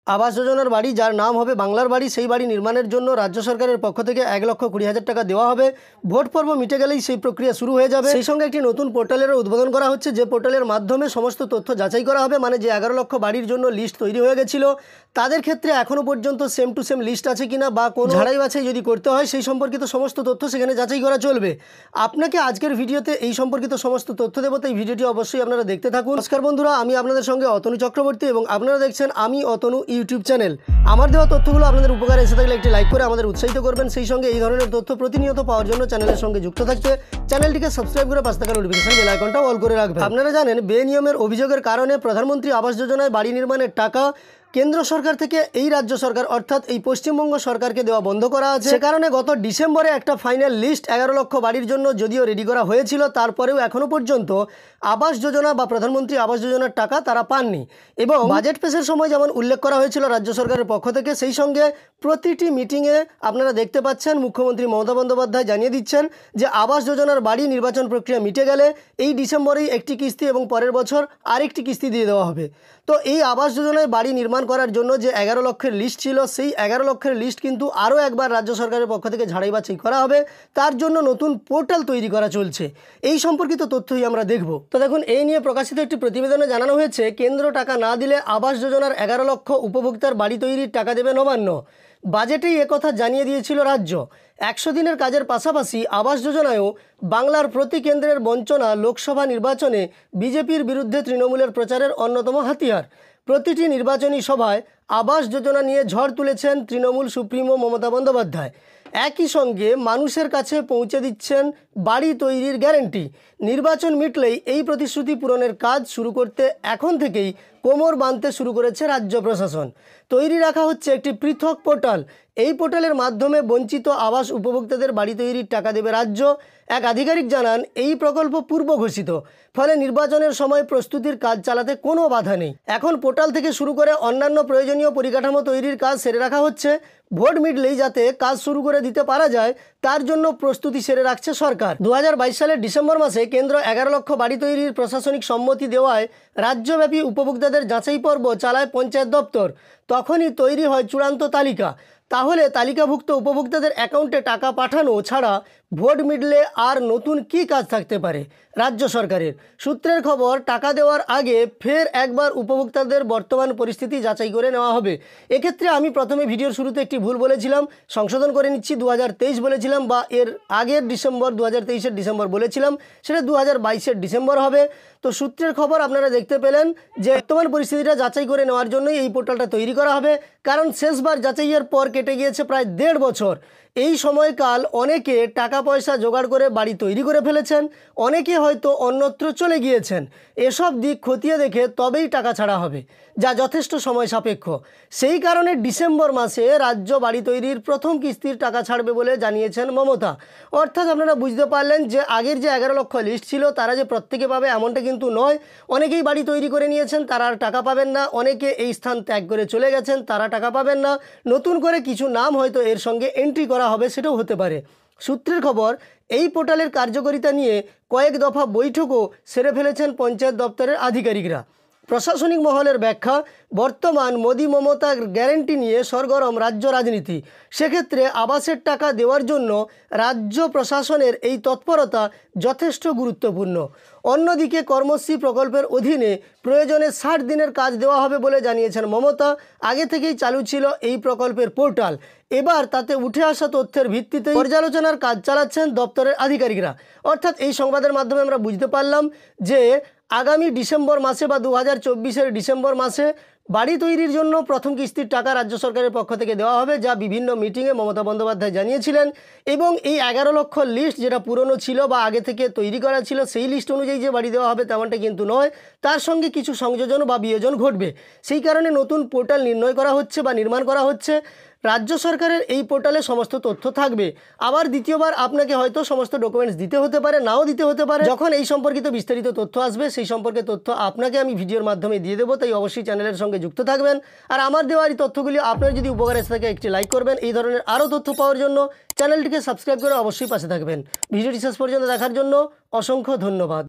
আবাস যোজনার বাড়ি যার নাম হবে বাংলার বাড়ি সেই বাড়ি নির্মাণের জন্য রাজ্য সরকারের পক্ষ থেকে ১,২০,০০০ টাকা দেওয়া হবে। ভোট পর্ব মিটে গেলেই সেই প্রক্রিয়া শুরু হয়ে যাবে। সেই সঙ্গে একটি নতুন পোর্টালেরও উদ্বোধন করা হচ্ছে, যে পোর্টালের মাধ্যমে সমস্ত তথ্য যাচাই করা হবে। মানে যে ১১ লক্ষ বাড়ির জন্য লিস্ট তৈরি হয়ে গেছিল তাদের ক্ষেত্রে এখনও পর্যন্ত সেম টু সেম লিস্ট আছে কিনা বা কোনো ঝাড়াই বাছাই যদি করতে হয় সেই সম্পর্কিত সমস্ত তথ্য সেখানে যাচাই করা চলবে। আপনাকে আজকের ভিডিওতে এই সম্পর্কিত সমস্ত তথ্য দেবো, তাই ভিডিওটি অবশ্যই আপনারা দেখতে থাকুন। নমস্কার বন্ধুরা, আমি আপনাদের সঙ্গে অতনু চক্রবর্তী এবং আপনারা দেখছেন আমি অতনু ইউটিউব চ্যানেল। আমার দেওয়া তথ্যগুলো আপনাদের উপকারে এসে থাকলে একটি লাইক করে আমাদের উৎসাহিত করবেন। সেই সঙ্গে এই ধরনের তথ্য প্রতিনিয়ত পাওয়ার জন্য চ্যানেলের সঙ্গে যুক্ত থাকতে চ্যানেলটিকে সাবস্ক্রাইব করে পাশে থাকা নোটিফিকেশন বেল আইকনটা অল করে রাখবেন। আপনারা জানেন, বেনিয়মের অভিযোগের কারণে প্রধানমন্ত্রী আবাস যোজনায় বাড়ি নির্মাণের টাকা কেন্দ্র সরকার থেকে এই রাজ্য সরকার অর্থাৎ এই পশ্চিমবঙ্গ সরকারকে দেওয়া বন্ধ করা আছে। সে কারণে গত ডিসেম্বরে একটা ফাইনাল লিস্ট ১১ লক্ষ বাড়ির জন্য যদিও রেডি করা হয়েছিল, তারপরেও এখনও পর্যন্ত আবাস যোজনা বা প্রধানমন্ত্রী আবাস যোজনার টাকা তারা পাননি। এবং বাজেট পেশের সময় যেমন উল্লেখ করা হয়েছিল রাজ্য সরকারের পক্ষ থেকে, সেই সঙ্গে প্রতিটি মিটিংয়ে আপনারা দেখতে পাচ্ছেন মুখ্যমন্ত্রী মমতা বন্দ্যোপাধ্যায় জানিয়ে দিচ্ছেন যে আবাস যোজনার বাড়ি নির্বাচন প্রক্রিয়া মিটে গেলে এই ডিসেম্বরেই একটি কিস্তি এবং পরের বছর আরেকটি কিস্তি দিয়ে দেওয়া হবে। তো এই আবাস যোজনায় বাড়ি নির্মাণ করার জন্য যে ১১ লক্ষের লিস্ট ছিল সেই ১১ লক্ষের লিস্ট কিন্তু আরও একবার রাজ্য সরকারের পক্ষ থেকে ঝাড়াই বাছাই করা হবে। তার জন্য নতুন পোর্টাল তৈরি করা চলছে। এই সম্পর্কিত তথ্যই আমরা দেখব। তো দেখুন, এই নিয়ে প্রকাশিত একটি প্রতিবেদনে জানানো হয়েছে, কেন্দ্র টাকা না দিলে আবাস যোজনার ১১ লক্ষ উপভোক্তার বাড়ি তৈরির টাকা দেবে নবান্ন। বাজেটেই একথা জানিয়ে দিয়েছিল রাজ্য। ১০০ দিনের কাজের পাশাপাশি আবাস যোজনায়ও বাংলার প্রতি কেন্দ্রের বঞ্চনা লোকসভা নির্বাচনে বিজেপির বিরুদ্ধে তৃণমূলের প্রচারের অন্যতম হাতিয়ার। প্রতিটি নির্বাচনী সভায় আবাস যোজনা নিয়ে ঝড় তুলেছেন তৃণমূল সুপ্রিমো মমতা বন্দ্যোপাধ্যায়। একই সঙ্গে মানুষের কাছে পৌঁছে দিচ্ছেন বাড়ি তৈরির গ্যারেন্টি। নির্বাচন মিটলেই এই প্রতিশ্রুতি পূরণের কাজ শুরু করতে এখন থেকেই কোমর বাঁধতে শুরু করেছে রাজ্য প্রশাসন। তৈরি রাখা হচ্ছে একটি পৃথক পোর্টাল। এই পোর্টালের মাধ্যমে বঞ্চিত আবাস উপভোক্তাদের বাড়ি তৈরির টাকা দেবে রাজ্য। এক আধিকারিক জানান, এই প্রকল্প পূর্ব ঘোষিত, ফলে নির্বাচনের সময় প্রস্তুতির কাজ চালাতে কোনো বাধা নেই। এখন পোর্টাল থেকে শুরু করে অন্যান্য প্রয়োজনীয় পরিকাঠামো তৈরির কাজ সেরে রাখা হচ্ছে। ভোট মিটলেই যাতে কাজ শুরু করে দিতে পারা যায় তার জন্য প্রস্তুতি সেরে রাখছে সরকার। ২০২২ সালের ডিসেম্বর মাসে কেন্দ্র ১১ লক্ষ বাড়ি তৈরির প্রশাসনিক সম্মতি দেওয়ায় রাজ্যব্যাপী উপভোক্তাদের যাচাই পর্ব চালায় পঞ্চায়েত দপ্তর। তখনই তৈরি হয় চূড়ান্ত তালিকা। তাহলে তালিকাভুক্ত উপভোক্তাদের অ্যাকাউন্টে টাকা পাঠানো ছাড়া ভোট মিটলে আর নতুন কী কাজ থাকতে পারে রাজ্য সরকারের? সূত্রের খবর, টাকা দেওয়ার আগে ফের একবার উপভোক্তাদের বর্তমান পরিস্থিতি যাচাই করে নেওয়া হবে। এক্ষেত্রে আমি প্রথমে ভিডিওর শুরুতে একটি ভুল বলেছিলাম, সংশোধন করে নিচ্ছি। ২০২৩ বলেছিলাম বা এর আগের ডিসেম্বর, ২০২৩-এর ডিসেম্বর বলেছিলাম, সেটা ২০২২-এর ডিসেম্বর হবে। তো সূত্রের খবর আপনারা দেখতে পেলেন যে বর্তমান পরিস্থিতিটা যাচাই করে নেওয়ার জন্যই এই পোর্টালটা তৈরি করা হবে। কারণ শেষবার যাচাইয়ের পর কেটে গিয়েছে প্রায় ১.৫ বছর। এই সময়কাল অনেকে টাকা পয়সা জোগাড় করে বাড়ি তৈরি করে ফেলেছেন, অনেকে হয়তো অন্যত্র চলে গিয়েছেন। এসব দিক খতিয়ে দেখে তবেই টাকা ছাড়া হবে, যা যথেষ্ট সময় সাপেক্ষ। সেই কারণে ডিসেম্বর মাসে রাজ্য বাড়ি তৈরির প্রথম কিস্তির টাকা ছাড়বে বলে জানিয়েছেন মমতা। অর্থাৎ আপনারা বুঝতে পারলেন যে আগের যে ১১ লক্ষ লিস্ট ছিল তারা যে প্রত্যেকে পাবে এমনটা কিন্তু নয়। অনেকেই বাড়ি তৈরি করে নিয়েছেন, তারা আর টাকা পাবেন না। অনেকে এই স্থান ত্যাগ করে চলে গেছেন, তারা টাকা পাবেন না। নতুন করে কিছু নাম হয়তো এর সঙ্গে এন্ট্রি করা হবে, সেটাও হতে পারে। সূত্রের খবর, এই পোর্টালের কার্যকারিতা নিয়ে কয়েক দফা বৈঠকও সেরে ফেলেছেন পঞ্চায়েত দপ্তরের আধিকারিকরা। প্রশাসনিক মহলের ব্যাখ্যা, বর্তমান মোদি মমতার গ্যারেন্টি নিয়ে সরগরম রাজ্য রাজনীতি। সেক্ষেত্রে আবাসের টাকা দেওয়ার জন্য রাজ্য প্রশাসনের এই তৎপরতা যথেষ্ট গুরুত্বপূর্ণ। অন্যদিকে কর্মশ্রী প্রকল্পের অধীনে প্রয়োজনে ৬০ দিনের কাজ দেওয়া হবে বলে জানিয়েছেন মমতা। আগে থেকেই চালু ছিল এই প্রকল্পের পোর্টাল। এবার তাতে উঠে আসা তথ্যের ভিত্তিতে পর্যালোচনার কাজ চালাচ্ছেন দপ্তরের আধিকারিকরা। অর্থাৎ এই সংবাদের মাধ্যমে আমরা বুঝতে পারলাম যে আগামী ডিসেম্বর মাসে বা ২০২৪-এর ডিসেম্বর মাসে বাড়ি তৈরির জন্য প্রথম কিস্তির টাকা রাজ্য সরকারের পক্ষ থেকে দেওয়া হবে, যা বিভিন্ন মিটিংয়ে মমতা বন্দ্যোপাধ্যায় জানিয়েছিলেন। এবং এই ১১ লক্ষ লিস্ট যেটা পুরনো ছিল বা আগে থেকে তৈরি করা ছিল সেই লিস্ট অনুযায়ী যে বাড়ি দেওয়া হবে তেমনটা কিন্তু নয়। তার সঙ্গে কিছু সংযোজন বা বিয়োজন ঘটবে। সেই কারণে নতুন পোর্টাল নির্ণয় করা হচ্ছে বা নির্মাণ করা হচ্ছে। রাজ্য সরকারের এই পোর্টালে সমস্ত তথ্য থাকবে। আবার দ্বিতীয়বার আপনাকে হয়তো সমস্ত ডকুমেন্টস দিতে হতে পারে, নাও দিতে হতে পারে। যখন এই সম্পর্কিত বিস্তারিত তথ্য আসবে সেই সম্পর্কে তথ্য আপনাকে আমি ভিডিওর মাধ্যমে দিয়ে দেবো, তাই অবশ্যই চ্যানেলের সঙ্গে যুক্ত থাকবেন। আর আমার দেওয়া এই তথ্যগুলি আপনার যদি উপকার এসে থাকে একটি লাইক করবেন। এই ধরনের আরও তথ্য পাওয়ার জন্য চ্যানেলটিকে সাবস্ক্রাইব করে অবশ্যই পাশে থাকবেন। ভিডিওটি শেষ পর্যন্ত দেখার জন্য অসংখ্য ধন্যবাদ।